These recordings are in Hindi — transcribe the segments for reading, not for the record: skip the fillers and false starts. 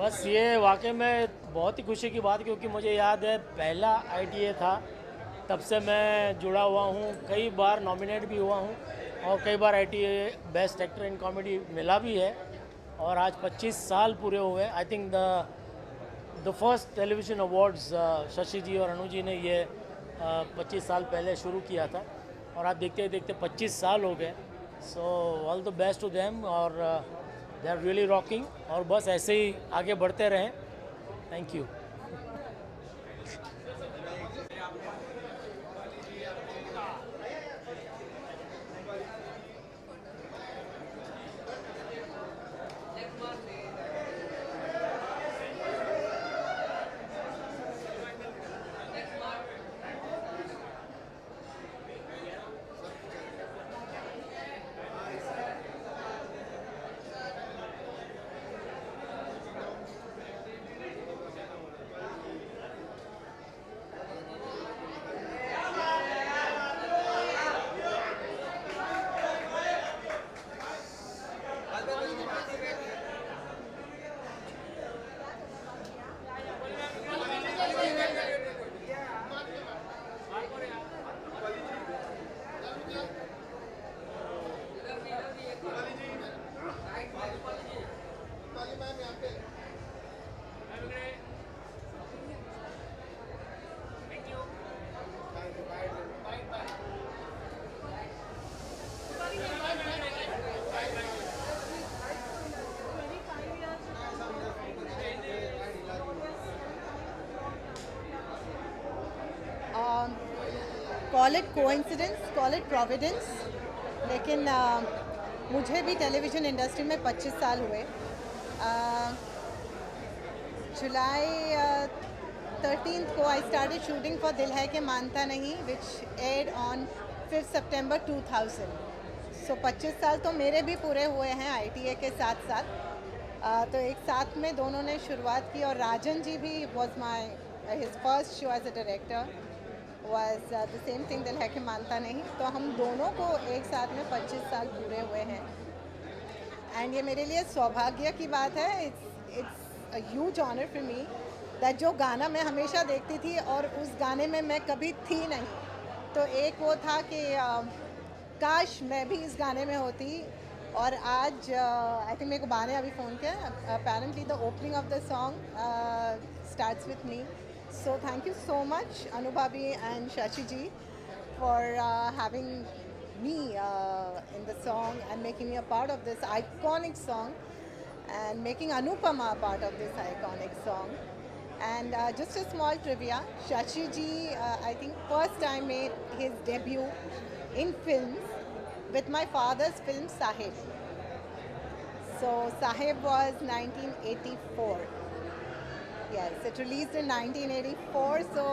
बस ये वाकई में बहुत ही खुशी की बात, क्योंकि मुझे याद है पहला आईटीए था, तब से मैं जुड़ा हुआ हूँ, कई बार नॉमिनेट भी हुआ हूँ और कई बार ITA best actor in comedy मिला भी है। और आज 25 साल पूरे हुए। I think the first television awards Shashi ji और अनु जी ने ये 25 साल पहले शुरू किया था, और आप देखते देखते 25 साल हो गए। So all the best to them, और दे आर रियली रॉकिंग, और बस ऐसे ही आगे बढ़ते रहें। Thank you. Call it coincidence, call it Providence, लेकिन मुझे भी टेलीविज़न इंडस्ट्री में 25 साल हुए। जुलाई 13th को आई स्टार्टेड शूटिंग फॉर दिल है कि मानता नहीं, विच एयर्ड ऑन 5 सितंबर 2000। सो 25 साल तो मेरे भी पूरे हुए हैं आईटीए के साथ साथ। तो एक साथ में दोनों ने शुरुआत की, और राजन जी भी was my his first show as a director was the same thing, दिल है कि मानता नहीं। तो हम दोनों को एक साथ में 25 साल पूरे हुए हैं, एंड ये मेरे लिए सौभाग्य की बात है। It's a huge honour for me that जो गाना मैं हमेशा देखती थी और उस गाने में मैं कभी थी नहीं, तो एक वो था कि काश मैं भी इस गाने में होती। और आज आई थिंक मेरे को बा ने अभी फ़ोन किया, apparently the opening of the song starts with me. So thank you so much, Anubhabi and Shashi ji, for having me in the song and making me a part of this iconic song, and making Anupama a part of this iconic song. And just a small trivia, Shashi ji, I think first time made his debut in films with my father's film Sahib. So Sahib was 1984. Yes, it released in 1984. So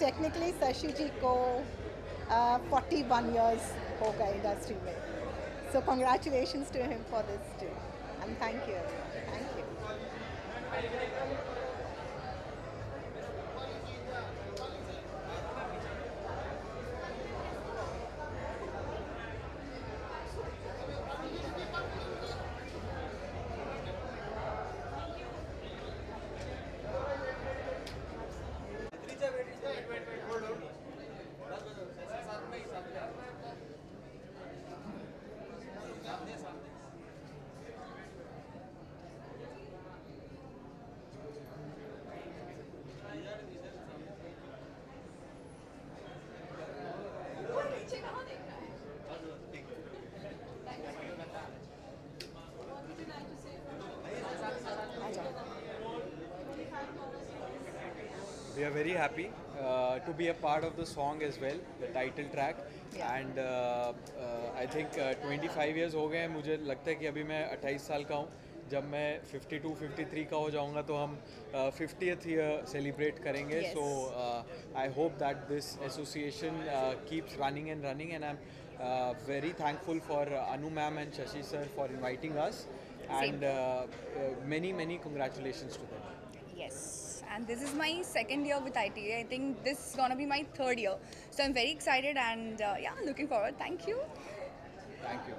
technically Shashi ji ko 41 years हो गए इंडस्ट्री में. So congratulations to him for this too. And thank you. Thank you. We are very happy to be a part of the song as well, the title track. Yeah. And I think 25 years हो गए हैं. मुझे लगता है कि अभी मैं 28 साल का हूँ. जब मैं 52, 53 का हो जाऊँगा तो हम 50th ईयर सेलिब्रेट करेंगे. Yes. So I hope that this association keeps running and running, and I'm very thankful for Anu ma'am and Shashi sir for inviting us. Same. And many congratulations to them. Yes, and this is my second year with ITA. I think this is gonna be my third year. So I'm very excited and yeah, looking forward. Thank you. Thank you.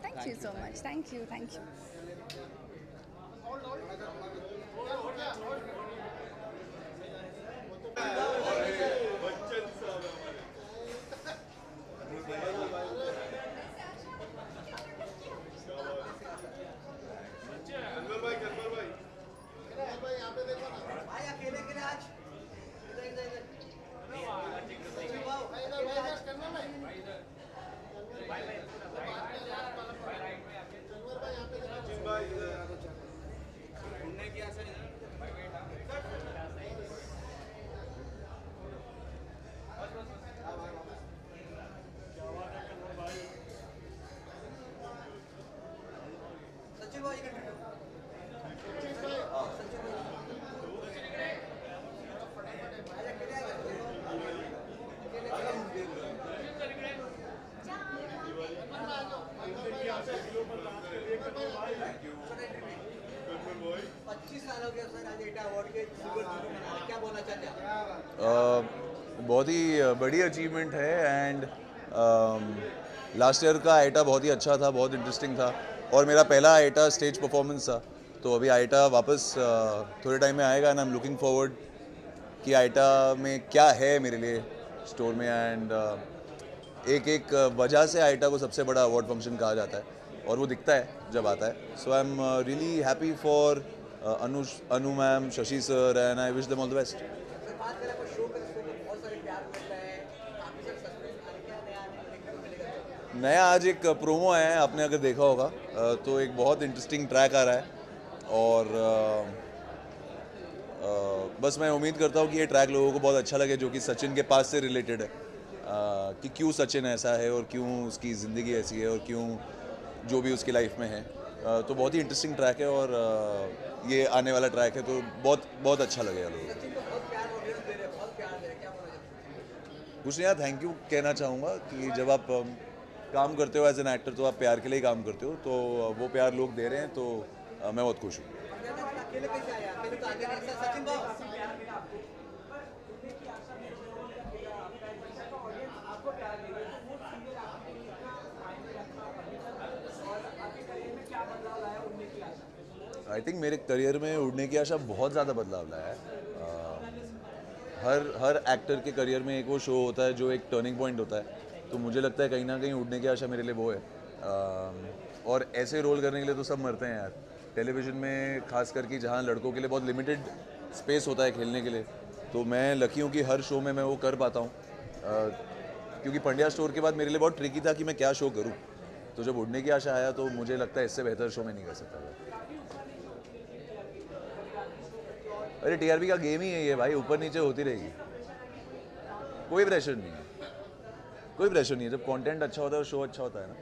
Thank you so much. Thank you. Thank you. बहुत ही बड़ी अचीवमेंट है एंड लास्ट ईयर का आईटा बहुत ही अच्छा था, बहुत इंटरेस्टिंग था और मेरा पहला आईटा स्टेज परफॉर्मेंस था। तो अभी आईटा वापस थोड़े टाइम में आएगा and I am looking forward कि आईटा में क्या है मेरे लिए स्टोर में एंड एक एक वजह से आईटा को सबसे बड़ा अवार्ड फंक्शन कहा जाता है और वो दिखता है जब आता है। So I am really happy for Anu ma'am, Shashi sir and I wish them all the best. नया आज एक प्रोमो आया है, आपने अगर देखा होगा तो एक बहुत इंटरेस्टिंग ट्रैक आ रहा है और बस मैं उम्मीद करता हूँ कि ये ट्रैक लोगों को बहुत अच्छा लगे, जो कि सचिन के पास से रिलेटेड है कि क्यों सचिन ऐसा है और क्यों उसकी ज़िंदगी ऐसी है और क्यों जो भी उसकी लाइफ में है। तो बहुत ही इंटरेस्टिंग ट्रैक है और ये आने वाला ट्रैक है तो बहुत बहुत अच्छा लगेगा लोगों को। कुछ नहीं यार, थैंक यू कहना चाहूँगा कि जब आप काम करते हो एज एन एक्टर तो आप प्यार के लिए ही काम करते हो, तो वो प्यार लोग दे रहे हैं तो मैं बहुत खुश हूँ। आई थिंक मेरे करियर में उड़ने की आशा बहुत ज़्यादा बदलाव लाया है। हर एक्टर के करियर में एक वो शो होता है जो एक टर्निंग पॉइंट होता है, तो मुझे लगता है कहीं ना कहीं उड़ने की आशा मेरे लिए वो है। और ऐसे रोल करने के लिए तो सब मरते हैं यार, टेलीविज़न में खास करके जहाँ लड़कों के लिए बहुत लिमिटेड स्पेस होता है खेलने के लिए, तो मैं लकी हूँ कि हर शो में मैं वो कर पाता हूँ। क्योंकि पंड्या स्टोर के बाद मेरे लिए बहुत ट्रिकी था कि मैं क्या शो करूँ, तो जब उड़ने की आशा आया तो मुझे लगता है इससे बेहतर शो मैं नहीं कर सकता। अरे टीआरपी का गेम ही है ये भाई, ऊपर नीचे होती रहेगी, कोई प्रेशर नहीं है, कोई प्रेशर नहीं है। जब कंटेंट अच्छा होता है और शो अच्छा होता है ना,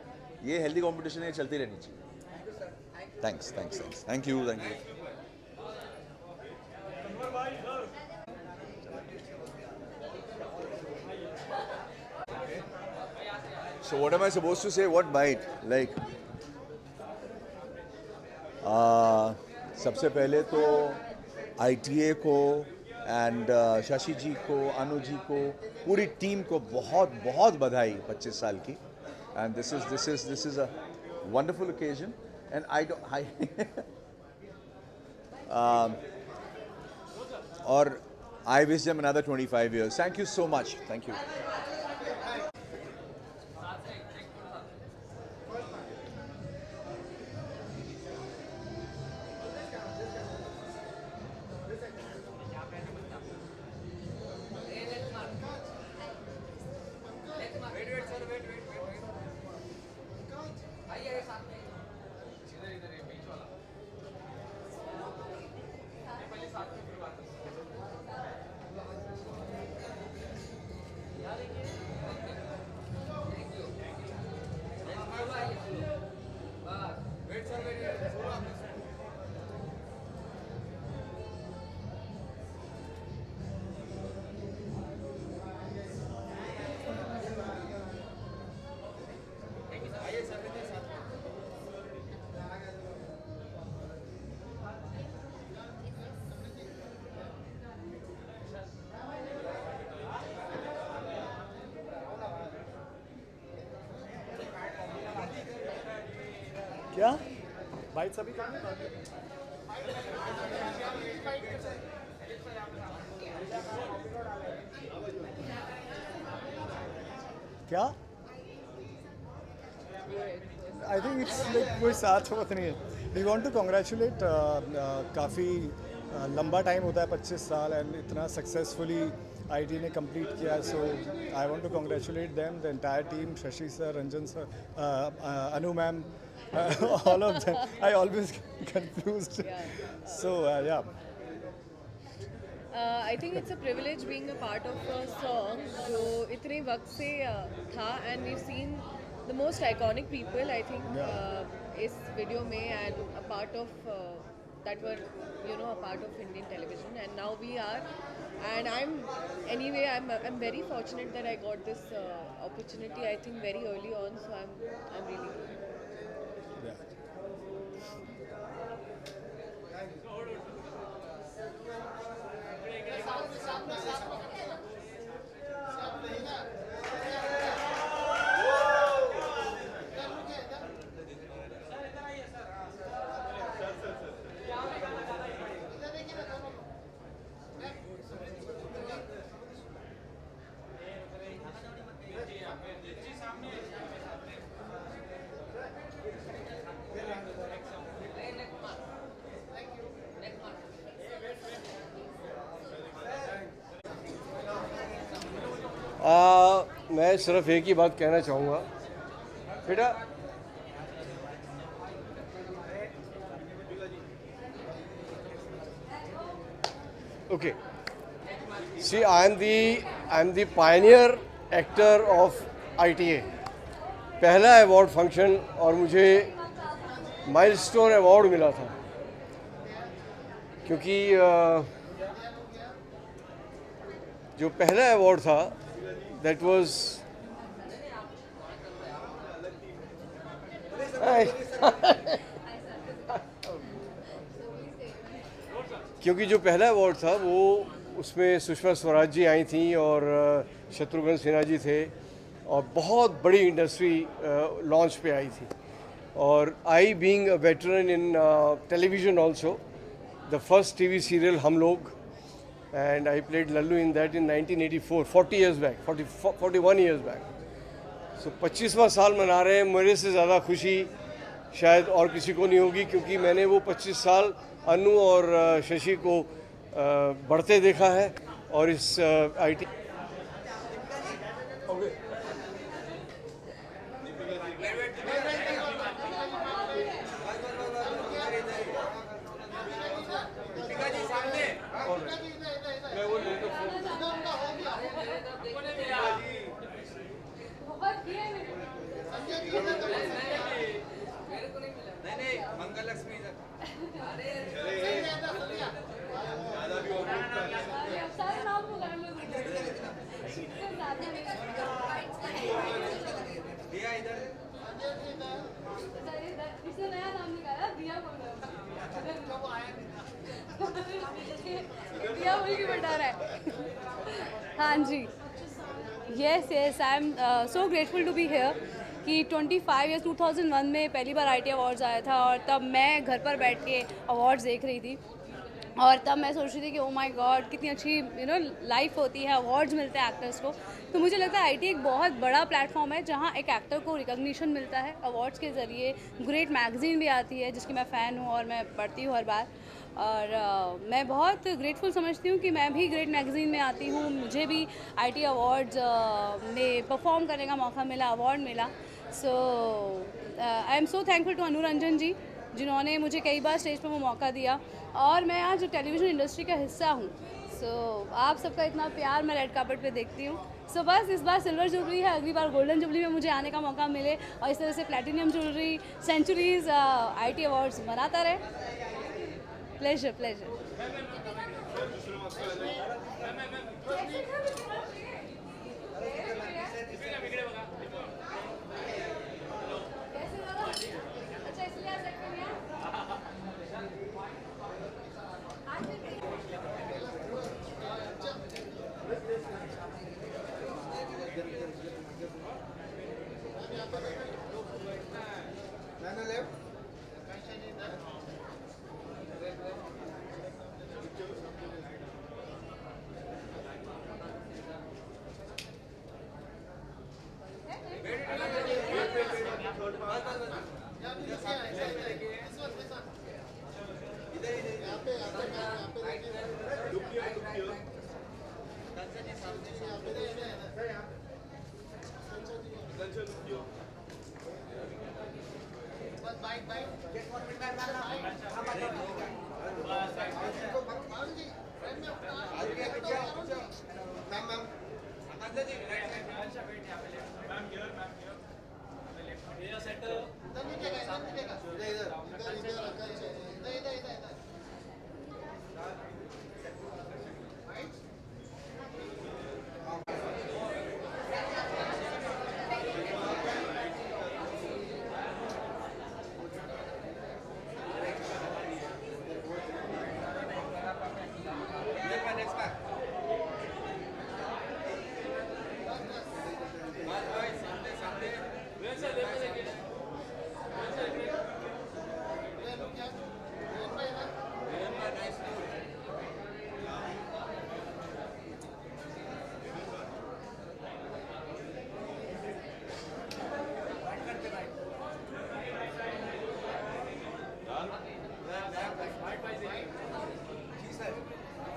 ये हेल्दी कंपटीशन है, चलती रहनी चाहिए। Thanks thanks thanks thank you thank you. So what am I supposed to say? What bite? Like सबसे पहले तो ITA को एंड शशि जी को, अनु जी को, पूरी टीम को बहुत बहुत बधाई 25 साल की। And this is a wonderful occasion and और I wish them another 25 years. Thank you so much. Thank you. क्या बाइट सभी क्या आई थिंक इट्स लाइक कोई साथ बात नहीं है। वी वांट टू कॉन्ग्रेचुलेट, काफ़ी लंबा टाइम होता है 25 साल एंड इतना सक्सेसफुली आईटी ने कंप्लीट किया। So I want to congratulate them, the entire team, Shashi sir, Ranjan sir, Anu ma'am, All of them. I always get confused. So yeah. I think it's a privilege being a part of a song जो इतने वक्त से था, and we've seen the most iconic people I think इस video में, and a part of that were a part of Indian television, and now we are, and I'm very fortunate that I got this opportunity I think very early on, so I'm really good. Yeah. मैं सिर्फ एक ही बात कहना चाहूँगा बेटा, okay, see, I am the pioneer actor of ITA. पहला अवार्ड फंक्शन और मुझे माइलस्टोन अवार्ड मिला था, क्योंकि जो पहला अवार्ड था that was क्योंकि जो पहला अवार्ड था वो उसमें सुषमा स्वराज जी आई थी और शत्रुघ्न सिन्हा जी थे और बहुत बड़ी इंडस्ट्री लॉन्च पे आई थी. और I being a veteran in television also, the first TV serial हम लोग, and I played Lallu in that in 1984, 40 years back, 41 years back. So 25वां साल मना रहे हैं. मेरे से ज़्यादा खुशी शायद और किसी को नहीं होगी, क्योंकि मैंने वो 25 साल अनु और शशि को बढ़ते देखा है और इस IT हाँ जी, yes, I am so grateful to be here कि 25 ईयर्स 2001 में पहली बार ITA अवार्ड्स आया था और तब मैं घर पर बैठ के अवार्ड्स देख रही थी और तब मैं सोच रही थी कि ओ माय गॉड कितनी अच्छी लाइफ होती है, अवार्ड्स मिलते हैं एक्टर्स को. तो मुझे लगता है ITA एक बहुत बड़ा प्लेटफॉर्म है जहाँ एक एक्टर को रिकॉग्निशन मिलता है अवार्ड्स के ज़रिए. ग्रेट मैगज़ीन भी आती है जिसकी मैं फ़ैन हूँ और मैं पढ़ती हूँ हर बार, और मैं बहुत ग्रेटफुल समझती हूँ कि मैं भी ग्रेट मैगज़ीन में आती हूँ. मुझे भी ITA अवार्ड्स में परफॉर्म करने का मौका मिला, अवार्ड मिला. So I am so thankful to Anu Ranjan ji, जिन्होंने मुझे कई बार स्टेज पर वो मौका दिया और मैं आज टेलीविज़न इंडस्ट्री का हिस्सा हूँ. सो आप सबका इतना प्यार मैं रेड कार्पेट पे देखती हूँ. सो बस इस बार सिल्वर जुबली है, अगली बार गोल्डन जुबली में मुझे आने का मौका मिले और इस तरह से platinum jubilee, centuries ITA awards मनाता रहे. Pleasure pleasure.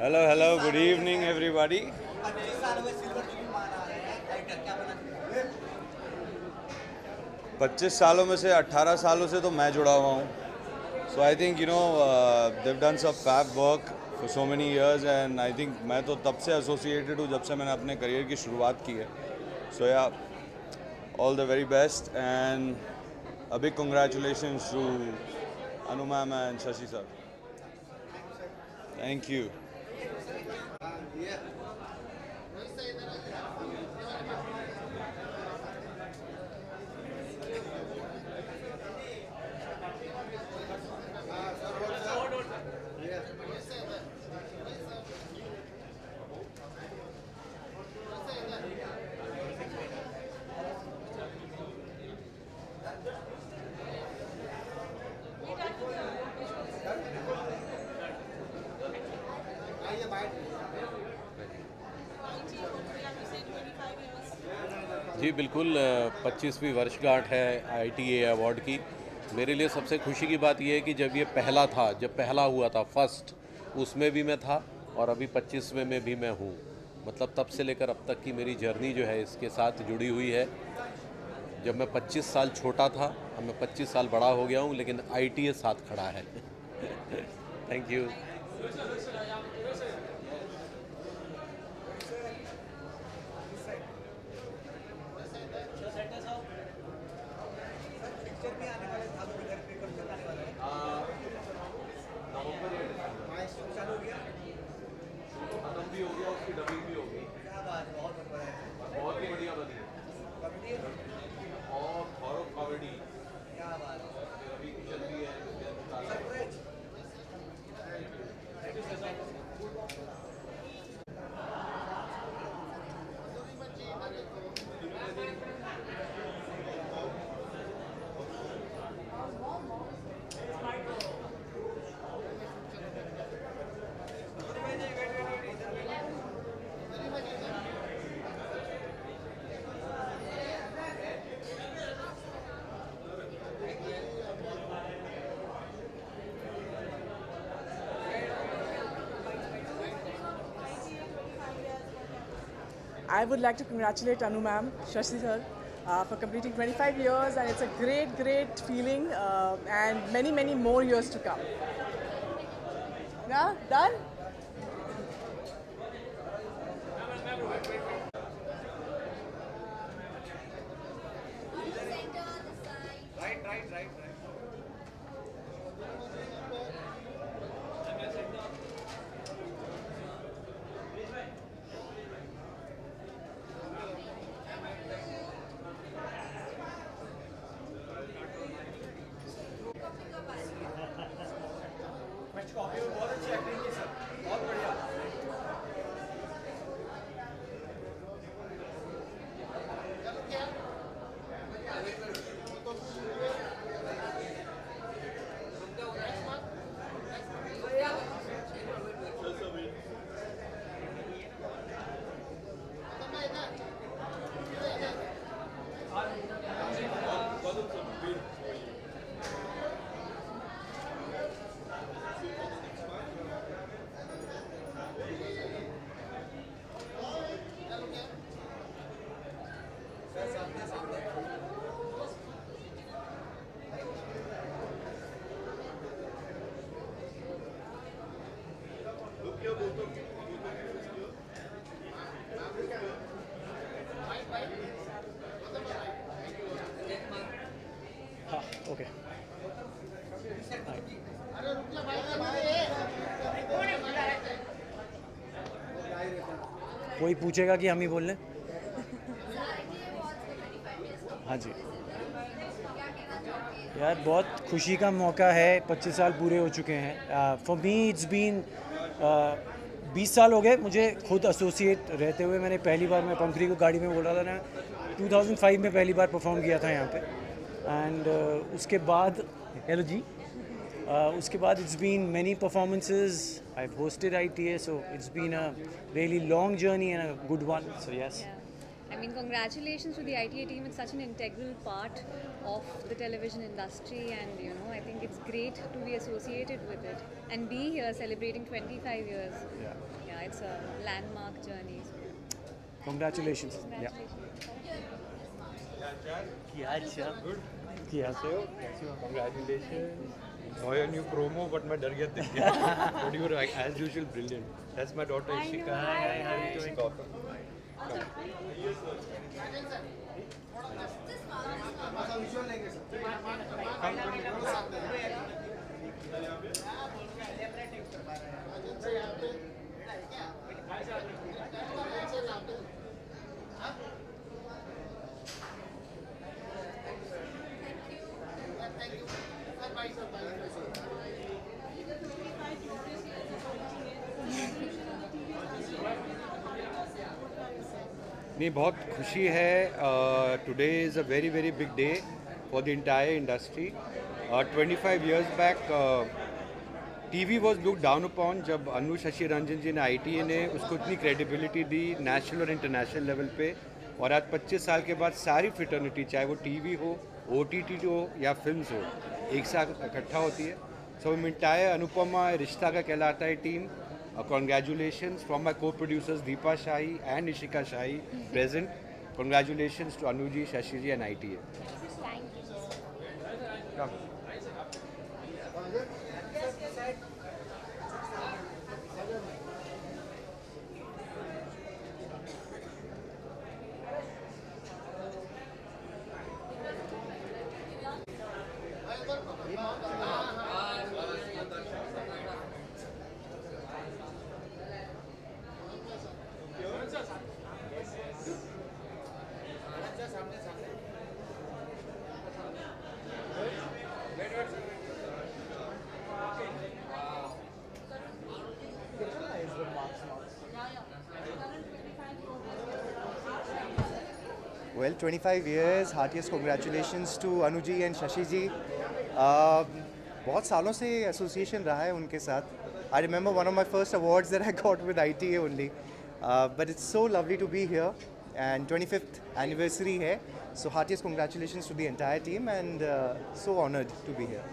Hello, good evening everybody. 25 सालों में से 18 सालों से तो मैं जुड़ा हुआ हूँ. So I think they've done some fab work for so many years and I think मैं तो तब से associated हूँ जब से मैंने अपने करियर की शुरुआत की है. So yeah, all the very best and a big congratulations to Anu ma'am and Shashi sir. Thank you. जी बिल्कुल 25वीं वर्षगांठ है ITA अवार्ड की. मेरे लिए सबसे खुशी की बात यह है कि जब ये पहला था, जब पहला हुआ था फर्स्ट, उसमें भी मैं था और अभी 25वें में भी मैं हूँ. मतलब तब से लेकर अब तक की मेरी जर्नी जो है इसके साथ जुड़ी हुई है. जब मैं 25 साल छोटा था, अब मैं 25 साल बड़ा हो गया हूँ, लेकिन ITA साथ खड़ा है. Thank you. I would like to congratulate Anu ma'am, Shashi sir, for completing 25 years, and it's a great feeling, and many more years to come. Yeah, done? हाँ ओके कोई पूछेगा कि हम ही बोल लें? हाँ जी यार, बहुत खुशी का मौका है, 25 साल पूरे हो चुके हैं। फॉर मी इट्स बीन 20 साल हो गए मुझे खुद एसोसिएट रहते हुए। मैंने पहली बार, मैं पंखरी को गाड़ी में बोल रहा था ना, 2005 में पहली बार परफॉर्म किया था यहाँ पे। एंड उसके बाद हेलो जी, उसके बाद it's been many performances, I have hosted ITA, so it's been a really long journey and a good one, so yes. I mean, congratulations to the ITA team. It's such an integral part of the television industry, and you know, I think it's great to be associated with it and be here celebrating 25 years. Yeah, it's a landmark journey. Congratulations. Yeah. Congratulations. Saw your new promo, but मैं डर गया था। But you were as usual brilliant. That's my daughter Ishika. Hi, how are you doing? नहीं, बहुत खुशी है। Today is a very very big day for the entire industry. 25 years back TV was look down upon. जब अनु शशि रंजन जी ने ITA ने उसको इतनी क्रेडिबिलिटी दी नेशनल और इंटरनेशनल लेवल पे, और आज 25 साल के बाद सारी फ्रेटर्निटी, चाहे वो TV हो, OTT हो या फिल्म्स हो, एक साथ इकट्ठा होती है। सो इंटायर अनुपमा रिश्ता का कहलाता है team. Congratulations from my co-producers Deepa Shahi and Ishika Shahi present. Congratulations to Anuji, Shashiji and ITA. Thank you. Come. Well, 25 years, heartiest congratulations to Anuji and Shashi ji. बहुत सालों से एसोसिएशन रहा है उनके साथ. I remember one of my first awards that I got with ITA only. But it's so lovely to be here, and 25th anniversary है. So heartiest congratulations to the entire team, and so honored to be here.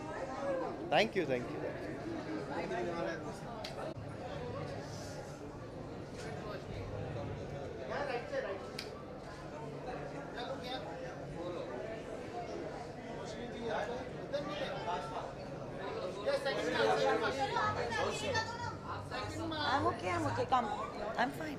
Thank you, thank you. I'm okay, come. I'm fine.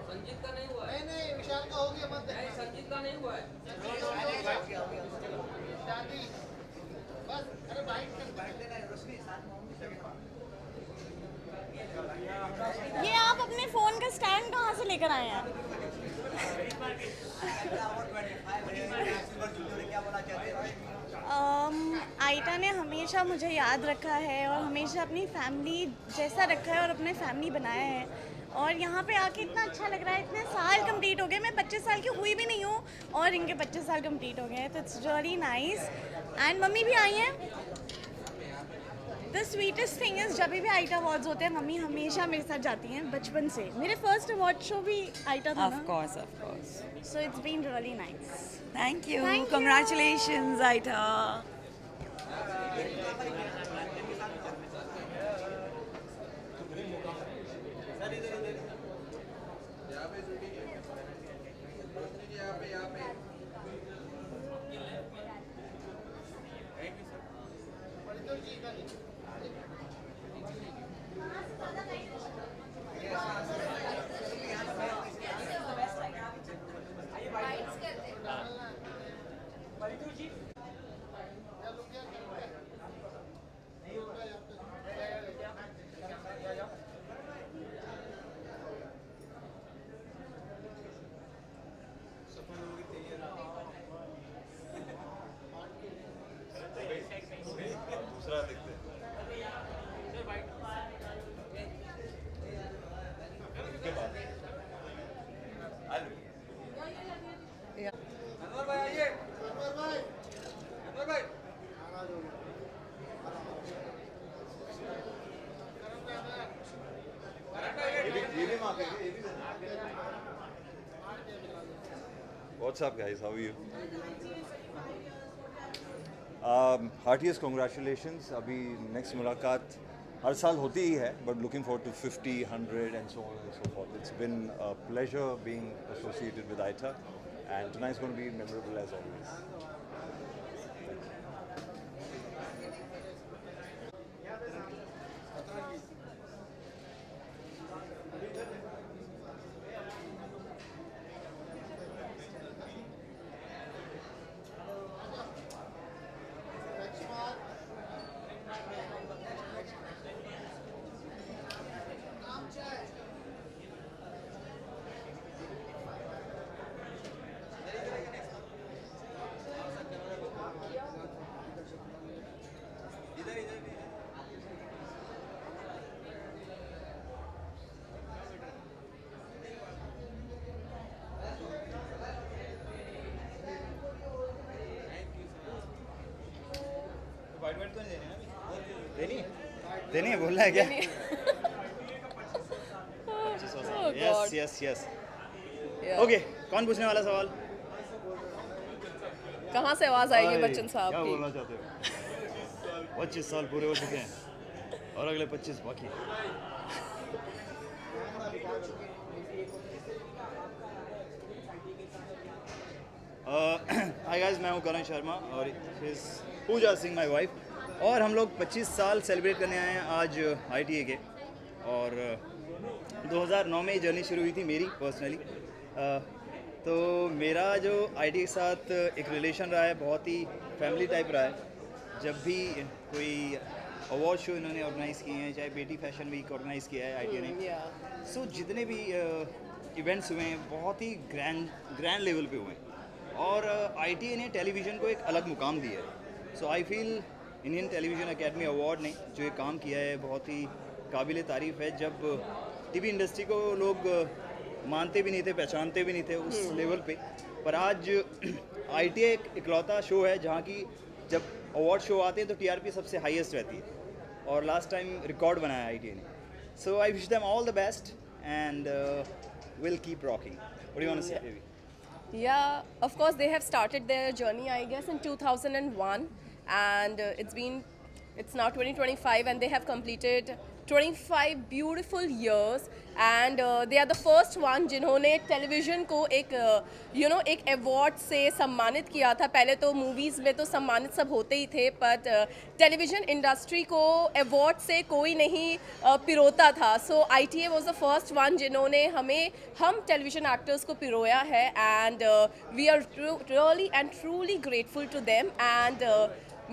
Sanjeet का नहीं हुआ है। नहीं विशाल का हो गया मत। नहीं संजीत का नहीं हुआ है। बस अरे बाइक देना है रोशनी साथ में। ये आप अपने फोन का स्टैंड कहाँ से लेकर आए हैं? आइटा ने हमेशा मुझे याद रखा है और हमेशा अपनी फैमिली जैसा रखा है और अपने फैमिली बनाया है। और यहाँ पे आके इतना अच्छा लग रहा है। इतने साल कंप्लीट हो गए, मैं 25 साल की हुई भी नहीं हूँ और इनके 25 साल कंप्लीट हो गए हैं, तो it's really nice. And mummy भी आई हैं। द स्वीटेस्ट थिंग इज़ जब भी आइटा अवार्ड्स होते हैं मम्मी हमेशा मेरे साथ जाती हैं बचपन से। मेरे फर्स्ट अवार्ड शो भी आइटा था ना। Of course. So it's been really nice. Thank you. Thank you. Congratulations, Aita. What's up, guys? How are you? Heartiest congratulations. अभी next मुलाकात हर साल होती ही है, but looking forward to 50, 100 and so on and so forth. It's been a pleasure being associated with ITA, and tonight's going to be memorable as always. देनी है बोलना है क्या? God. Yes yes Yeah. Okay, कौन पूछने वाला सवाल? कहाँ से आवाज आएगी बच्चन साहब क्या की? बोलना चाहते हो? 25 साल पूरे हो चुके हैं और अगले 25 बाकी। हाय गाइस, मैं हूँ करण शर्मा और पूजा सिंह माय वाइफ, और हम लोग 25 साल सेलिब्रेट करने आए हैं आज ITA के। और 2009 में ये जर्नी शुरू हुई थी मेरी पर्सनली। तो मेरा जो ITA के साथ एक रिलेशन रहा है, बहुत ही फैमिली टाइप रहा है। जब भी कोई अवार्ड शो इन्होंने ऑर्गेनाइज़ किए हैं, चाहे बेटी फैशन वीक ऑर्गेनाइज़ किया है ITA ने, सो जितने भी इवेंट्स हुए हैं बहुत ही ग्रैंड लेवल पे हुए हैं, और ITA ने टेलीविज़न को एक अलग मुकाम दिया है। So I feel Indian television academy award ने जो ये काम किया है बहुत ही काबिल तारीफ़ है। जब टीवी इंडस्ट्री को लोग मानते भी नहीं थे, पहचानते भी नहीं थे उस लेवल पे, पर आज ITA एक इकलौता शो है जहाँ की जब अवार्ड शो आते हैं तो TRP सबसे हाईएस्ट रहती है, और लास्ट टाइम रिकॉर्ड बनाया ITA ने। So I wish them all the best and will keep rocking. What do you want to say baby? Yeah, of course they have started their journey, I guess, in 2001, and it's now 2025, and they have completed 25 beautiful years, and they are the first one जिन्होंने टेलीविज़न को एक एक अवार्ड से सम्मानित किया था। पहले तो मूवीज़ में तो सम्मानित सब होते ही थे, पर टेलीविज़न इंडस्ट्री को अवार्ड से कोई नहीं पिरोता था। सो ITA was the first one जिन्होंने हम टेलीविज़न एक्टर्स को पिरोया है, and we are really and truly grateful to them, and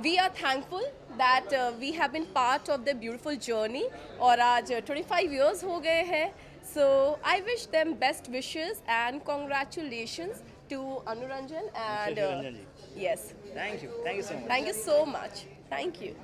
we are thankful that we have been part of their beautiful journey, और आज 25 years हो गए हैं। So I wish them best wishes and congratulations to Anuranjan and Ranjan ji. yes, Thank you so much. thank you so much, thank you.